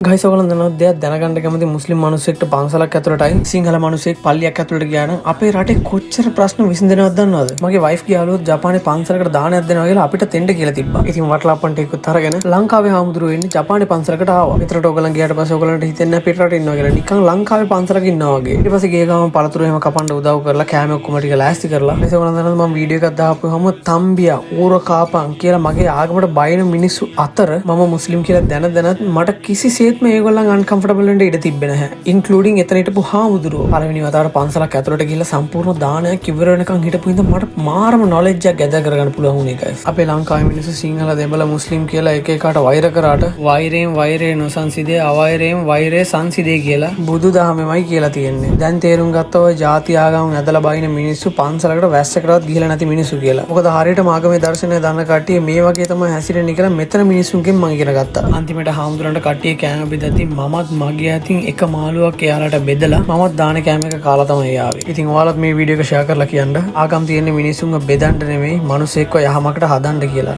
Guys ඔයගොල්ලෝ දන්නවද දෙයක් දැනගන්න කැමති මුස්ලිම් මිනිස්සෙක්ට පන්සලක් ඇතුළටයි සිංහල මිනිස්සෙක් පල්ලියක් ඇතුළට ගියා නම් අපේ රටේ කොච්චර ප්‍රශ්න විසඳෙනවද දන්නවද? මගේ වයිෆ් ගියාලුත් ජපානයේ පන්සලකට දානයක් දෙනවා කියලා අපිට තෙන්ඩ කියලා තිබ්බා. ඉතින් වටලප්පන්ට එක්කත් අරගෙන ලංකාවේ හාමුදුරුවෝ ඉන්නේ ජපානයේ පන්සලකට ආවා. මෙතනට ඔයගොල්ලන් ගියාට පස්සේ ඔයගොල්ලන්ට හිතෙන්නේ පිට රට ඉන්නවා කියලා. නිකන් ලංකාවේ පන්සලක ඉන්නවා වගේ. ඊට පස්සේ ගිය ගමන් පළතුරු එහෙම කපන්න උදව් කරලා කෑම ඔක්කොම ටික ලෑස්ති කරලා ඊට ඔයගොල්ලන් දන්නවද මම වීඩියෝ එකක් දාපුවම තම්බියා ඌර කාපන් කියලා මගේ ආගමට බයින මිනිස්සු අතර මම මුස්ලිම් කියලා දැනත් මට කිසිසේත්ම ඒගොල්ලන් කම්ෆර්ටබල් වෙන්න ඉඩ තිබ්බේ නැහැ. ඉන්ක්ලූඩින් එතන හිටපු හාමුදුරුවෝ පළවෙනි වතාවට පන්සලක් ඇතුළට ගිහිල්ලා සම්පූර්ණ දානයක් ඉවර වෙනකන් හිටපු ඉඳන් මට මාරම නොලෙජ් එකක් ගැදර් කරගන්න පුළුවන් වුණේ guys. අපේ ලංකාවේ මිනිස්සු සිංහල දෙමළ මුස්ලිම් කියලා එක එකාට වෛර කරාට වෛරයෙන් වෛරේ නොසන්සිදේ අවෛරයෙන් වෛරේ සංසිදේ කියලා බුදුදහමෙමයි කියලා තියෙන්නේ. දැන් තේරුම් ගත්තා ඔය ಜಾති ආගම් ඇදලා බයින මිනිස්සු පන්සලකට වැස්සකටවත් ගිහිල්ලා නැති මිනිස්සු කියලා. මොකද හරියටම ආගමේ දර්ශනය දන්න කට්ටිය මේ වගේ තමයි හැසිරෙන්නේ කියලා මෙතන මිනිස්සුන්ගෙන් මම ඉගෙන ගත්තා. අන්තිමට හාමුදුරන්ට කට්ටිය කෑම බෙදති මමත් මගේ අතින් එක මාළුවක් එයාලට බෙදලා මමත් දාන කෑම එක කාලා තමයි ආවේ. ඉතින් ඔයාලත් මේ වීඩියෝ එක ෂෙයා කරලා කියන්න ආගම් තියෙන මිනිස්සුන්ව බෙදන්න නෙමෙයි මිනිස්සෙක්ව යහමකට හදන්න කියලා.